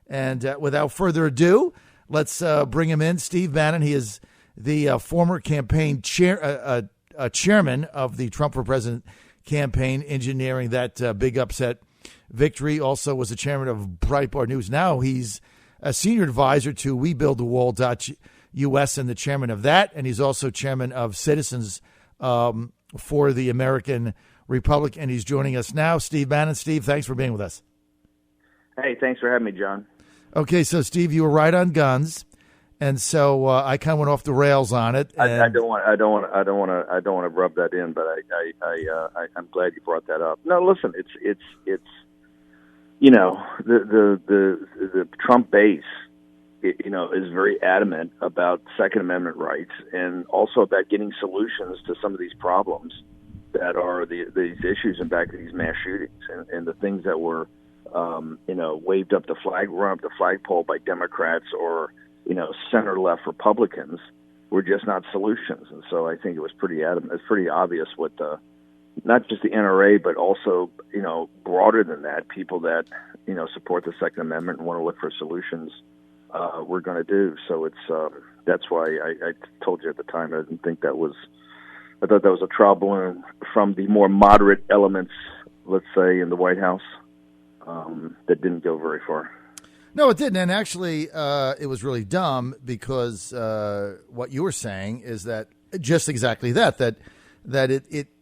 And without further ado, let's bring him in. Steve Bannon, he is the former campaign chairman of the Trump for President campaign, engineering that big upset victory. Also was the chairman of Breitbart News. Now he's a senior advisor to WeBuildTheWall.us and the chairman of that. And he's also chairman of Citizens for the American Republic. And he's joining us now. Steve Bannon. Steve, thanks for being with us. Hey, thanks for having me, John. Okay, so Steve, you were right on guns, and so I kind of went off the rails on it. And I don't want to rub that in, but I'm glad you brought that up. No, listen, it's you know, the Trump base, you know, is very adamant about Second Amendment rights and also about getting solutions to some of these problems that are these issues in back of these mass shootings and the things that were, you know, run up the flagpole by Democrats or, you know, center-left Republicans were just not solutions. And so I think it was pretty adamant. It's pretty obvious what not just the NRA, but also, you know, broader than that, people that, you know, support the Second Amendment and want to look for solutions, we're going to do. So it's that's why I told you at the time I didn't think that was. I thought that was a trial balloon from the more moderate elements, let's say, in the White House, that didn't go very far. No, it didn't. And actually, it was really dumb because what you were saying is that just exactly that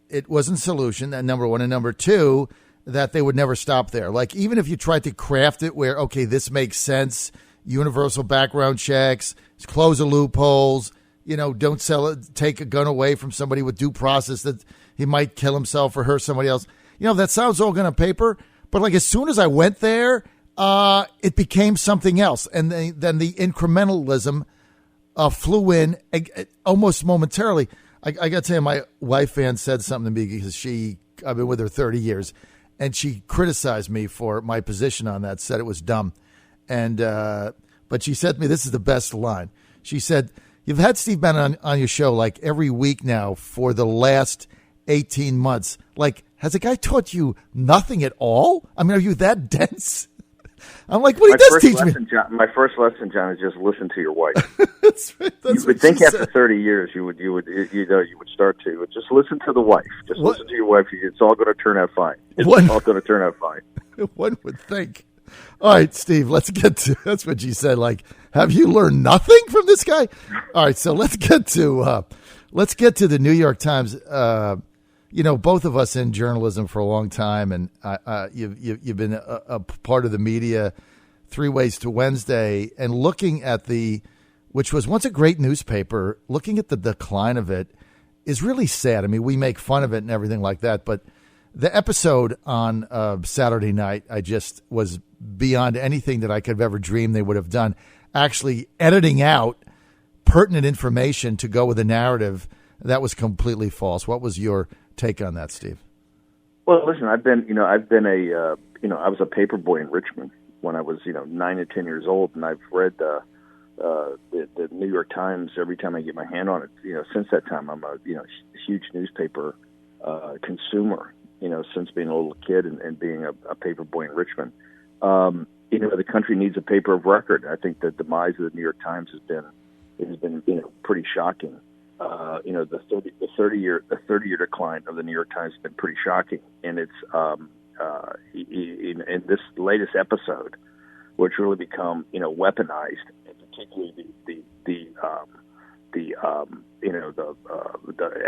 it wasn't a solution, that number one. And number two, that they would never stop there. Like, even if you tried to craft it where, okay, this makes sense, universal background checks, close the loopholes, you know, don't take a gun away from somebody with due process that he might kill himself or hurt somebody else. You know, that sounds all good on paper, but like as soon as I went there, it became something else. And then the incrementalism flew in almost momentarily. I got to tell you, my wife Ann said something to me because I've been with her 30 years, and she criticized me for my position on that, said it was dumb. And but she said to me, this is the best line. She said, "You've had Steve Bannon on your show like every week now for the last 18 months. Like, has a guy taught you nothing at all? I mean, are you that dense?" I'm like, what he does teach me. My first lesson, John, is just listen to your wife. That's you would think after 30 years you would start to just listen to the wife. Just listen to your wife. It's all going to turn out fine. It's all going to turn out fine. One would think. All right, Steve, let's get to, that's what she said. Like, have you learned nothing from this guy? All right, so let's get to the New York Times. You know, both of us in journalism for a long time, and you've been a part of the media 3 Ways to Wednesday, and looking at which was once a great newspaper, looking at the decline of it is really sad. I mean, we make fun of it and everything like that, but the episode on Saturday night, I just was beyond anything that I could have ever dreamed they would have done. Actually editing out pertinent information to go with a narrative that was completely false. What was your take on that, Steve? Well, listen, I was a paper boy in Richmond when I was, 9 and 10 years old, and I've read the New York Times every time I get my hand on it. Since that time, I'm a huge newspaper consumer. Since being a little kid and being a paper boy in Richmond. The country needs a paper of record. I think the demise of the New York Times has been pretty shocking. The 30-year decline of the New York Times has been pretty shocking, and it's in this latest episode, which really become weaponized, and particularly the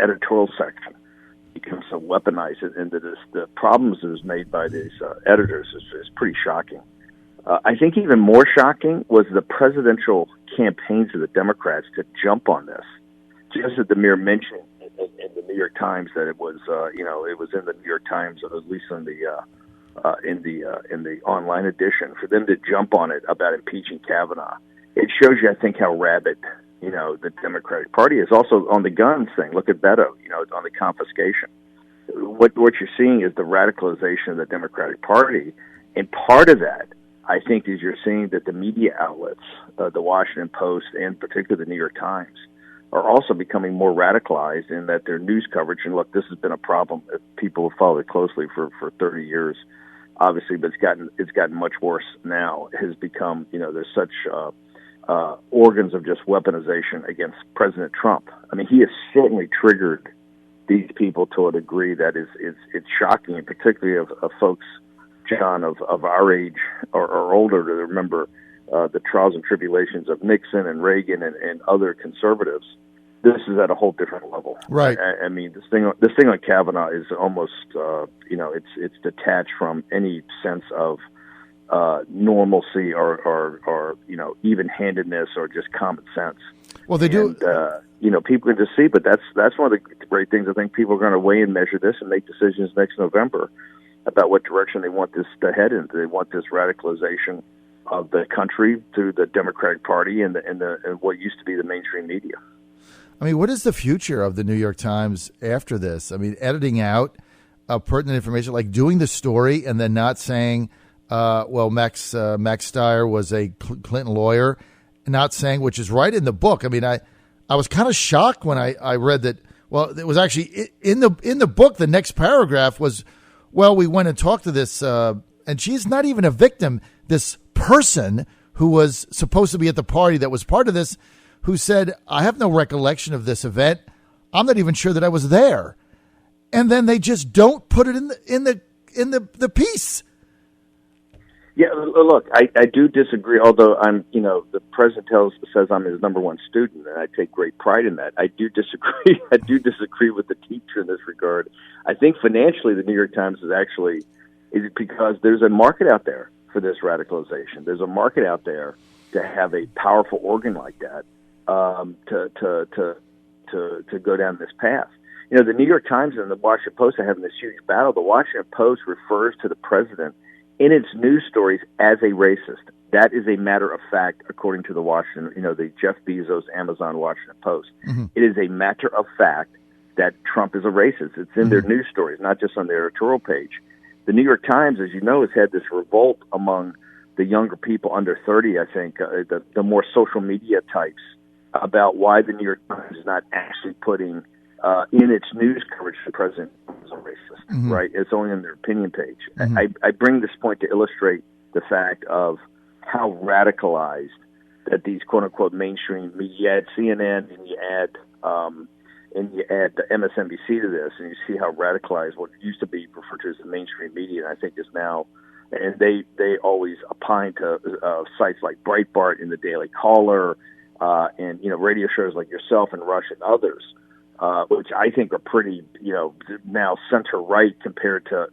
editorial section becomes so weaponized, and the problems that is made by these editors is pretty shocking. I think even more shocking was the presidential campaigns of the Democrats to jump on this. Just at the mere mention in the New York Times that it was, it was in the New York Times, or at least in the online edition, for them to jump on it about impeaching Kavanaugh, it shows you, I think, how rabid the Democratic Party is. Also on the guns thing, look at Beto, on the confiscation. What you're seeing is the radicalization of the Democratic Party, and part of that, I think, is you're seeing that the media outlets, the Washington Post and particularly the New York Times, are also becoming more radicalized in that their news coverage, and look, this has been a problem that people have followed closely for 30 years, obviously, but it's gotten much worse now. It has become, there's such organs of just weaponization against President Trump. I mean, he has certainly triggered these people to a degree that it's shocking, and particularly of folks, John, of our age or older, to remember the trials and tribulations of Nixon and Reagan and other conservatives. This is at a whole different level. Right. I mean, this thing on Kavanaugh is almost, it's detached from any sense of normalcy or even-handedness or just common sense. Well, they do. People can just see, but that's one of the great things. I think people are going to weigh and measure this and make decisions next November about what direction they want this to head in. They want this radicalization of the country through the Democratic Party and what used to be the mainstream media. I mean, what is the future of the New York Times after this? I mean, editing out pertinent information, like doing the story and then not saying, Max Stier was a Clinton lawyer, not saying, which is right in the book. I mean, I was kind of shocked when I read that. Well, it was actually in the book. The next paragraph was, well, we went and talked to this, and she's not even a victim. This person who was supposed to be at the party that was part of this, who said, I have no recollection of this event. I'm not even sure that I was there. And then they just don't put it in the piece. Yeah, look, I do disagree, although the president says I'm his number one student, and I take great pride in that. I do disagree. I do disagree with the teacher in this regard. I think financially the New York Times is because there's a market out there for this radicalization. There's a market out there to have a powerful organ like that, to go down this path. The New York Times and the Washington Post are having this huge battle. The Washington Post refers to the president in its news stories as a racist. That is a matter of fact, according to the the Jeff Bezos, Amazon, Washington Post. Mm-hmm. It is a matter of fact that Trump is a racist. It's in their news stories, not just on their editorial page. The New York Times, as you know, has had this revolt among the younger people under 30, I think, the more social media types, about why the New York Times is not actually putting in its news coverage the president is a racist, mm-hmm. right? It's only on their opinion page. Mm-hmm. I bring this point to illustrate the fact of how radicalized that these quote-unquote mainstream media, you add CNN and you add the MSNBC to this, and you see how radicalized what used to be referred to as the mainstream media, and I think is now, and they always opine to sites like Breitbart and the Daily Caller, and radio shows like yourself and Rush and others, which I think are pretty now center right compared to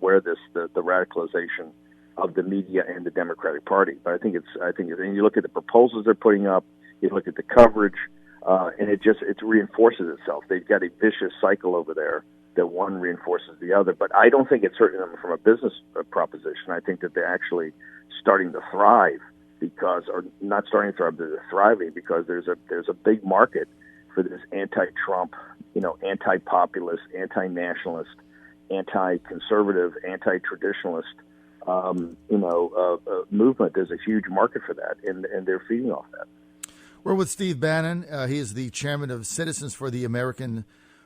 where the radicalization of the media and the Democratic Party. But I think and you look at the proposals they're putting up, you look at the coverage, and it reinforces itself. They've got a vicious cycle over there that one reinforces the other. But I don't think it's hurting them from a business proposition. I think that they're actually starting to thrive or not starting to thrive, they're thriving because there's a big market for this anti-Trump, anti-populist, anti-nationalist, anti-conservative, anti-traditionalist, movement. There's a huge market for that, and they're feeding off that. We're with Steve Bannon. He is the chairman of Citizens for the American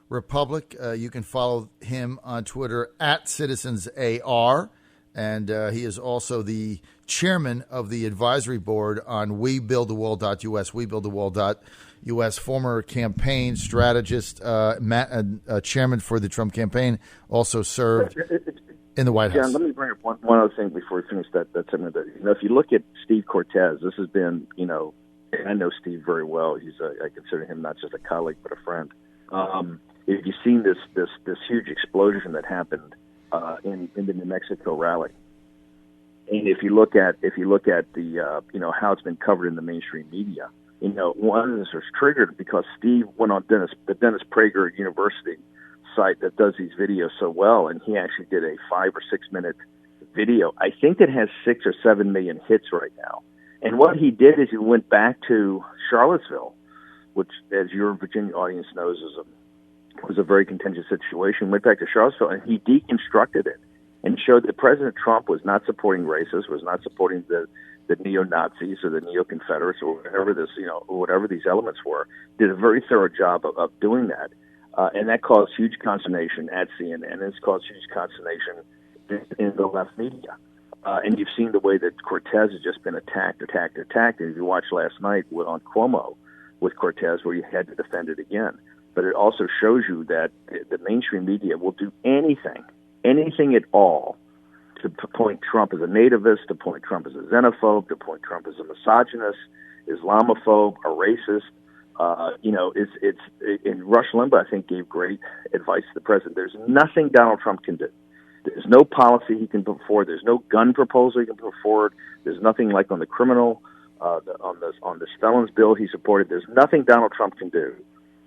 Republic. You can follow him on Twitter @CitizensAR, and he is also the chairman of the advisory board on WeBuildTheWall.us, WeBuildTheWall.us, former campaign strategist, chairman for the Trump campaign, also served in the White House. John, let me bring up one other thing before we finish that segment. If you look at Steve Cortez, this has been, and I know Steve very well. I consider him not just a colleague but a friend. If you've seen this huge explosion that happened in the New Mexico rally, and if you look at the how it's been covered in the mainstream media, one of this was triggered because Steve went on the Dennis Prager University site that does these videos so well, and he actually did a 5 or 6 minute video. I think it has 6 or 7 million hits right now. And what he did is he went back to Charlottesville, which, as your Virginia audience knows, was a very contentious situation. Went back to Charlottesville, and he deconstructed it and showed that President Trump was not supporting racists, was not supporting the neo-Nazis or the neo-Confederates or whatever these elements were. Did a very thorough job of doing that. And that caused huge consternation at CNN. It's caused huge consternation in the left media. And you've seen the way that Cortez has just been attacked. And if you watched last night on Cuomo with Cortez, where you had to defend it again. But it also shows you that the mainstream media will do anything at all, to point Trump as a nativist, to point Trump as a xenophobe, to point Trump as a misogynist, Islamophobe, a racist. And Rush Limbaugh, I think, gave great advice to the president. There's nothing Donald Trump can do. There's no policy he can put forward. There's no gun proposal he can put forward. There's nothing like on the criminal, on the felons bill he supported. There's nothing Donald Trump can do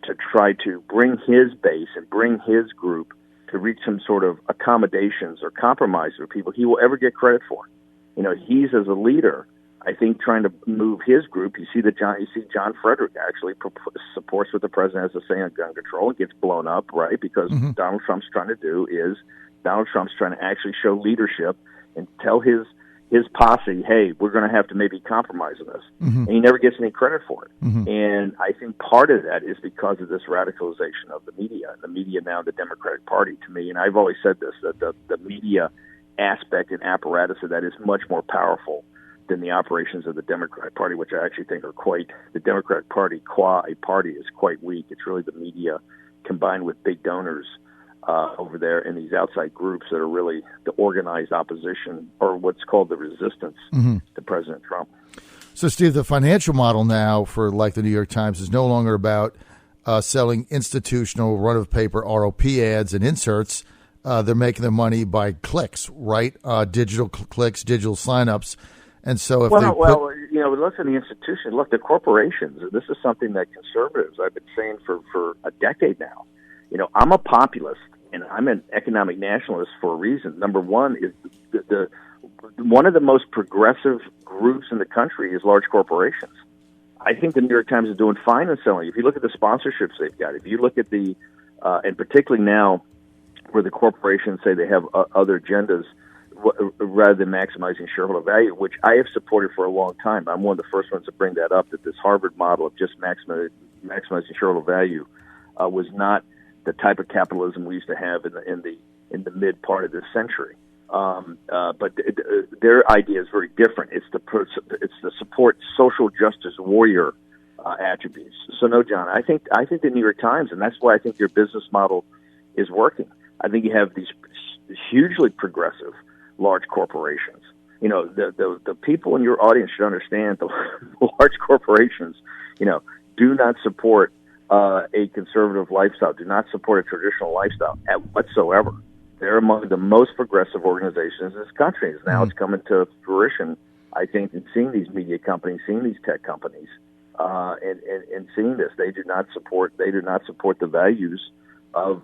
to try to bring his base and bring his group to reach some sort of accommodations or compromise for people he will ever get credit for. He's, as a leader, I think, trying to move his group. You see John Fredericks actually supports what the president has to say on gun control and gets blown up, right? Because Donald Trump's trying to actually show leadership and tell his posse, hey, we're going to have to maybe compromise on this. And he never gets any credit for it. And I think part of that is because of this radicalization of the media now, the Democratic Party, to me. And I've always said this, that the media aspect and apparatus of that is much more powerful than the operations of the Democratic Party, which I actually think the Democratic Party, qua a party, is quite weak. It's really the media combined with big donors over there and these outside groups that are really the organized opposition, or what's called the resistance to President Trump. So, Steve, the financial model now for like the New York Times is no longer about selling institutional run-of-paper ROP ads and inserts. They're making their money by clicks, right? Digital clicks, digital signups. And so if listen, the institution, look, the corporations, this is something that conservatives, I've been saying for a decade now. I'm a populist, and I'm an economic nationalist for a reason. Number one is one of the most progressive groups in the country is large corporations. I think the New York Times is doing fine in selling. If you look at the sponsorships they've got, if you look at and particularly now where the corporations say they have other agendas, rather than maximizing shareholder value, which I have supported for a long time. I'm one of the first ones to bring that up, that this Harvard model of just maximizing shareholder value was not the type of capitalism we used to have in the mid part of this century. But their idea is very different. It's to support social justice warrior attributes. So no, John, I think the New York Times, and that's why I think your business model is working. I think you have these hugely progressive large corporations. The people in your audience should understand the large corporations, do not support a conservative lifestyle, do not support a traditional lifestyle whatsoever. They're among the most progressive organizations in this country. Now it's coming to fruition, I think, in seeing these media companies, seeing these tech companies, and seeing this. They do not support the values of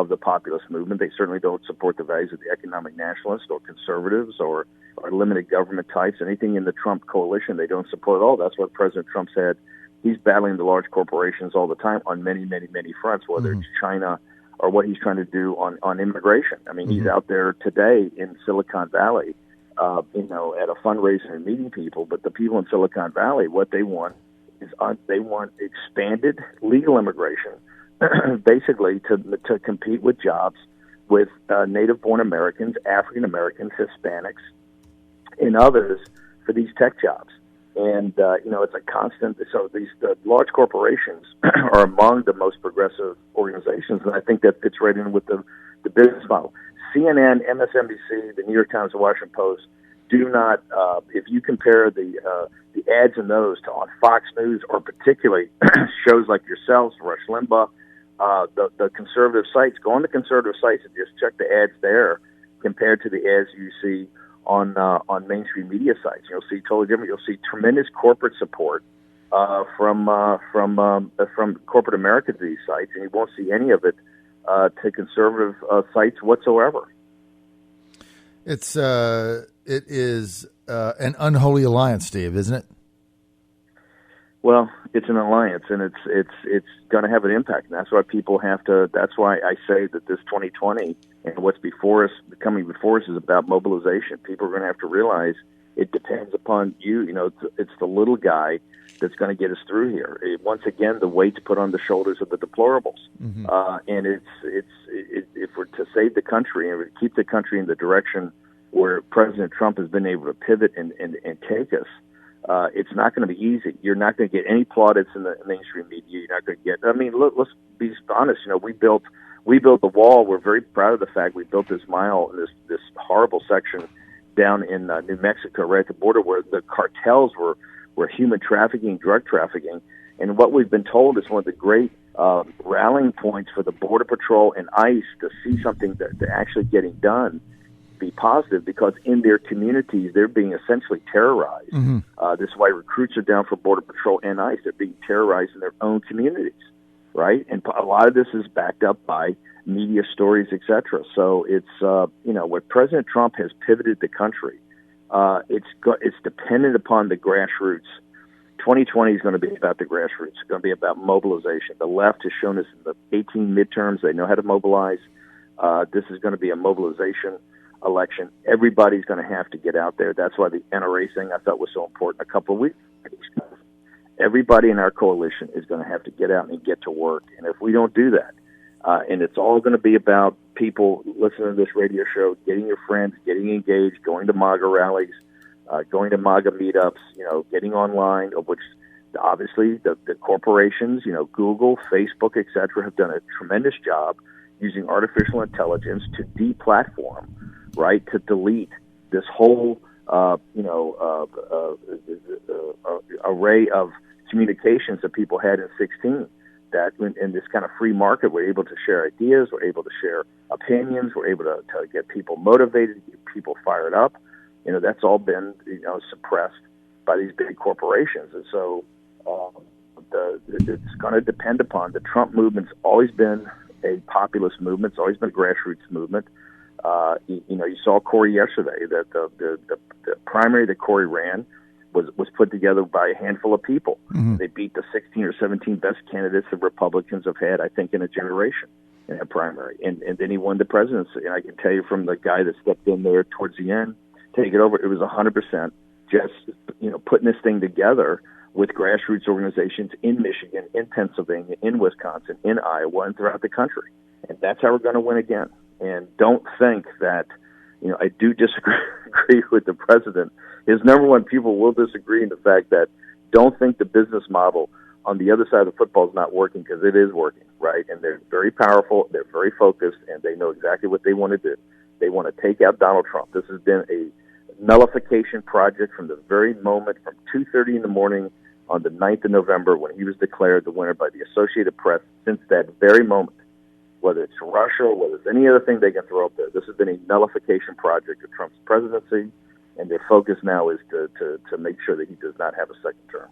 the populist movement. They certainly don't support the values of the economic nationalists or conservatives or limited government types. Anything in the Trump coalition, they don't support at all. That's what President Trump said. He's battling the large corporations all the time on many, many, many fronts, whether it's China or what he's trying to do on immigration. I mean, he's out there today in Silicon Valley, at a fundraiser and meeting people. But the people in Silicon Valley, what they want is they want expanded legal immigration, basically to compete with jobs with native-born Americans, African Americans, Hispanics, and others for these tech jobs. And it's a constant. So the large corporations are among the most progressive organizations, and I think that fits right in with the business model. CNN, MSNBC, the New York Times, the Washington Post do not. If you compare the ads in those to on Fox News, or particularly shows like yourselves, Rush Limbaugh, the conservative sites, go on the conservative sites and just check the ads there compared to the ads you see on mainstream media sites. You'll see totally different. You'll see tremendous corporate support from corporate America to these sites, and you won't see any of it to conservative sites whatsoever. It is an unholy alliance, Steve, isn't it? Well, it's an alliance, and it's going to have an impact, and that's why people have to. That's why I say that this 2020 and what's coming before us, is about mobilization. People are going to have to realize It depends upon you. You know, it's the little guy that's going to get us through here. Once again, the weight's put on the shoulders of the deplorables. Mm-hmm. And if we're to save the country and keep the country in the direction where President Trump has been able to pivot and take us, it's not going to be easy. You're not going to get any plaudits in the mainstream media. You're not going to get. I mean, let's be honest. You know, we built the wall. We're very proud of the fact we built this mile, this horrible section down in New Mexico, right at the border, where the cartels were human trafficking, drug trafficking, and what we've been told is one of the great rallying points for the Border Patrol and ICE to see something that they're actually getting done be positive, because in their communities they're being essentially terrorized. Mm-hmm. This is why recruits are down for Border Patrol and ICE. They're being terrorized in their own communities, right? And a lot of this is backed up by media stories, etc. So it's what President Trump has pivoted the country. It's dependent upon the grassroots. 2020 is going to be about the grassroots. It's going to be about mobilization. The left has shown us in the 18 midterms they know how to mobilize. This is going to be a mobilization election. Everybody's going to have to get out there. That's why the NRA thing I thought was so important a couple of weeks ago. Everybody in our coalition is going to have to get out and get to work. And if we don't do that, and it's all going to be about people listening to this radio show, getting your friends, getting engaged, going to MAGA rallies, going to MAGA meetups, getting online, of which obviously the corporations, Google, Facebook, et cetera, have done a tremendous job using artificial intelligence to deplatform, right, to delete this whole, array of communications that people had in 16. That in this kind of free market, we're able to share ideas, we're able to share opinions, we're able to get people motivated, get people fired up. That's all been, suppressed by these big corporations. And so it's going to depend upon the Trump movement's always been a populist movement. It's always been a grassroots movement. You saw Corey yesterday, that the primary that Corey ran was put together by a handful of people. Mm-hmm. They beat the 16 or 17 best candidates the Republicans have had, I think, in a generation in a primary. And then he won the presidency. And I can tell you from the guy that stepped in there towards the end, take it over, it was 100% just, putting this thing together with grassroots organizations in Michigan, in Pennsylvania, in Wisconsin, in Iowa, and throughout the country. And that's how we're going to win again. And don't think that, I do disagree with the president. His number one people will disagree in the fact that don't think the business model on the other side of the football is not working, because it is working, right? And they're very powerful, they're very focused, and they know exactly what they want to do. They want to take out Donald Trump. This has been a nullification project from the very moment, from 2:30 in the morning on the 9th of November when he was declared the winner by the Associated Press. Since that very moment, whether it's Russia or whether it's any other thing they can throw up there, this has been a nullification project of Trump's presidency, and their focus now is to make sure that he does not have a second term.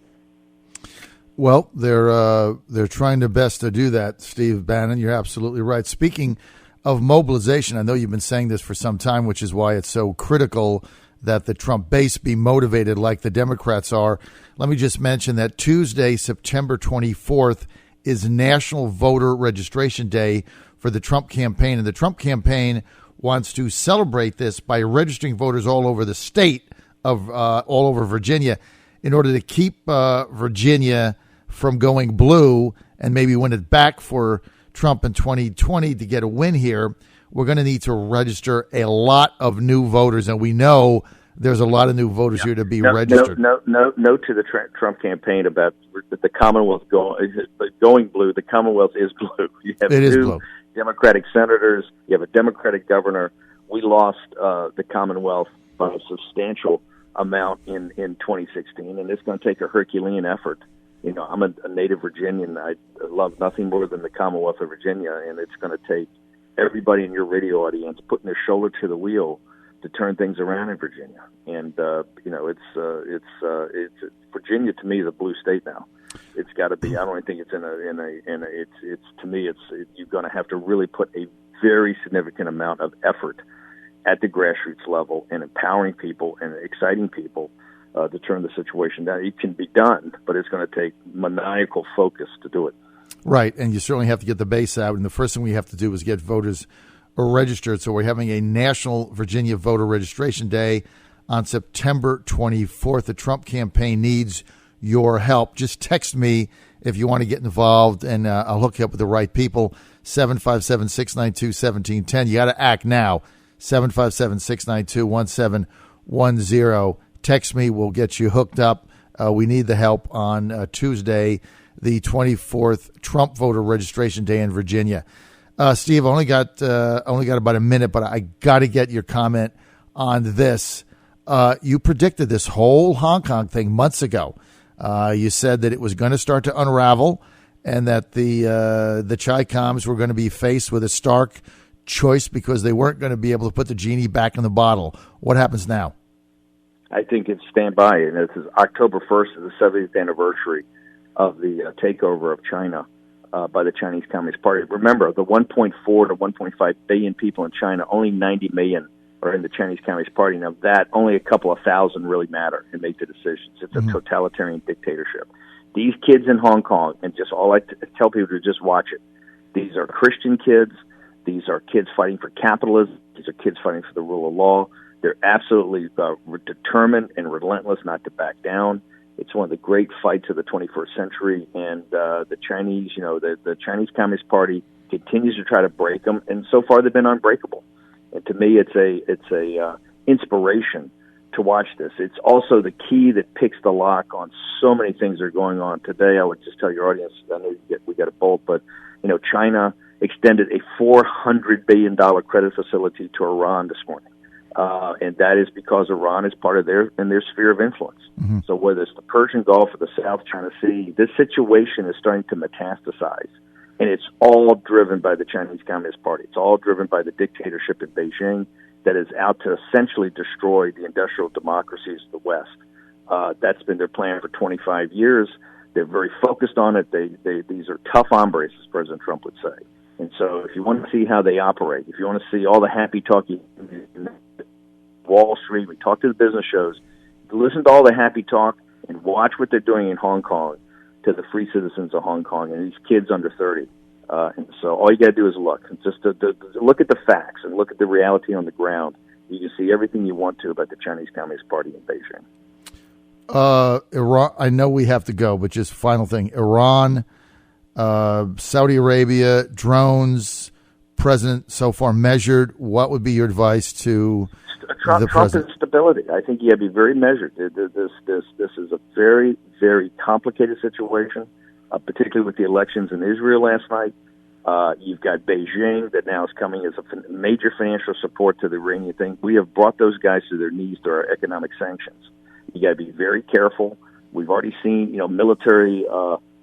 Well, they're trying their best to do that, Steve Bannon. You're absolutely right. Speaking of mobilization, I know you've been saying this for some time, which is why it's so critical that the Trump base be motivated like the Democrats are. Let me just mention that Tuesday, September 24th, is National Voter Registration Day for the Trump campaign. And the Trump campaign wants to celebrate this by registering voters all over the state of all over Virginia in order to keep Virginia from going blue and maybe win it back for Trump in 2020 to get a win here. We're going to need to register a lot of new voters, and we know there's a lot of new voters here to be registered. No to the Trump campaign about the Commonwealth going blue. The Commonwealth is blue. You have two Democratic senators. You have a Democratic governor. We lost the Commonwealth by a substantial amount in 2016, and it's going to take a Herculean effort. I'm a native Virginian. I love nothing more than the Commonwealth of Virginia, and it's going to take everybody in your radio audience putting their shoulder to the wheel to turn things around in Virginia. And it's Virginia to me is a blue state now. It's got to be. I don't think it's it's to me you're going to have to really put a very significant amount of effort at the grassroots level and empowering people and exciting people to turn the situation down. It can be done, but it's going to take maniacal focus to do it. Right, and you certainly have to get the base out, and the first thing we have to do is get voters registered. So we're having a National Virginia Voter Registration Day. on September 24th. The Trump campaign needs your help. Just text me if you want to get involved, and I'll hook you up with the right people. 757-692-1710. You got to act now. 757-692-1710. Text me. We'll get you hooked up. We need the help on Tuesday, the 24th, Trump voter registration day in Virginia. Steve, only got about a minute, but I got to get your comment on this. You predicted this whole Hong Kong thing months ago. You said that it was going to start to unravel, and that the Chi-Coms were going to be faced with a stark choice because they weren't going to be able to put the genie back in the bottle. What happens now? I think it's stand by, and this is October 1st, is the 70th anniversary of the takeover of China by the Chinese Communist Party. Remember, the 1.4 to 1.5 billion people in China, only 90 million are in the Chinese Communist Party. Now, that only a couple of thousand really matter and make the decisions. It's a totalitarian dictatorship. These kids in Hong Kong, and just all I tell people to just watch it. These are Christian kids. These are kids fighting for capitalism. These are kids fighting for the rule of law. They're absolutely determined and relentless not to back down. It's one of the great fights of the 21st century, and the Chinese, the Chinese Communist Party continues to try to break them, and so far they've been unbreakable. And to me, it's a inspiration to watch this. It's also the key that picks the lock on so many things that are going on today. I would just tell your audience, I know we got a bolt, but China extended a $400 billion credit facility to Iran this morning. And that is because Iran is part of their sphere of influence. Mm-hmm. So whether it's the Persian Gulf or the South China Sea, this situation is starting to metastasize. And it's all driven by the Chinese Communist Party. It's all driven by the dictatorship in Beijing that is out to essentially destroy the industrial democracies of the West. That's been their plan for 25 years. They're very focused on it. These are tough hombres, as President Trump would say. And so if you want to see how they operate, if you want to see all the happy talking Wall Street, we talk to the business shows, listen to all the happy talk and watch what they're doing in Hong Kong to the free citizens of Hong Kong and these kids under 30. And so all you got to do is look. Just to look at the facts and look at the reality on the ground. You can see everything you want to about the Chinese Communist Party in Beijing. Iran, I know we have to go, but just final thing. Iran, Saudi Arabia, drones, president so far measured. What would be your advice to the president? Trump is stability. I think you have to be very measured. This is a very, very complicated situation, particularly with the elections in Israel last night. You've got Beijing that now is coming as a major financial support to the Iranian thing. We have brought those guys to their knees through our economic sanctions. You got to be very careful. We've already seen, military,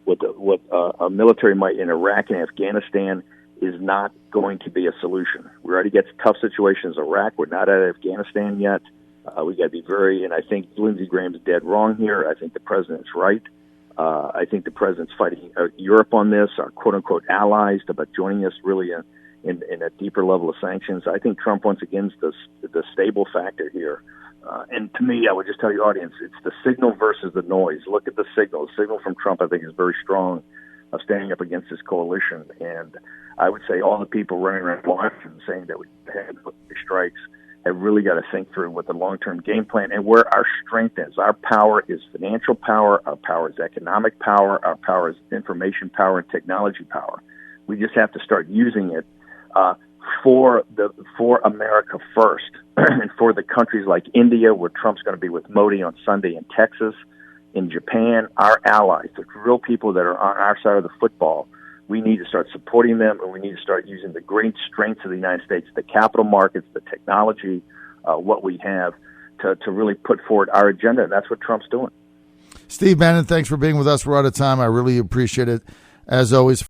what our military might in Iraq and Afghanistan is not going to be a solution. We already get tough situations in Iraq. We're not out of Afghanistan yet. We got to be and I think Lindsey Graham's dead wrong here. I think the president's right. I think the president's fighting Europe on this, our quote-unquote allies, about joining us really in a deeper level of sanctions. I think Trump, once again, is the stable factor here. And to me, I would just tell your audience, it's the signal versus the noise. Look at the signal. The signal from Trump, I think, is very strong of standing up against this coalition. And I would say all the people running around Washington saying that we had strikes have really got to think through what the long-term game plan and where our strength is. Our power is financial power. Our power is economic power. Our power is information power and technology power. We just have to start using it for America first, and for the countries like India, where Trump's going to be with Modi on Sunday, in Texas, in Japan, our allies, the real people that are on our side of the football. We need to start supporting them, and we need to start using the great strengths of the United States, the capital markets, the technology, what we have to really put forward our agenda, and that's what Trump's doing. Steve Bannon, thanks for being with us. We're out of time. I really appreciate it, as always.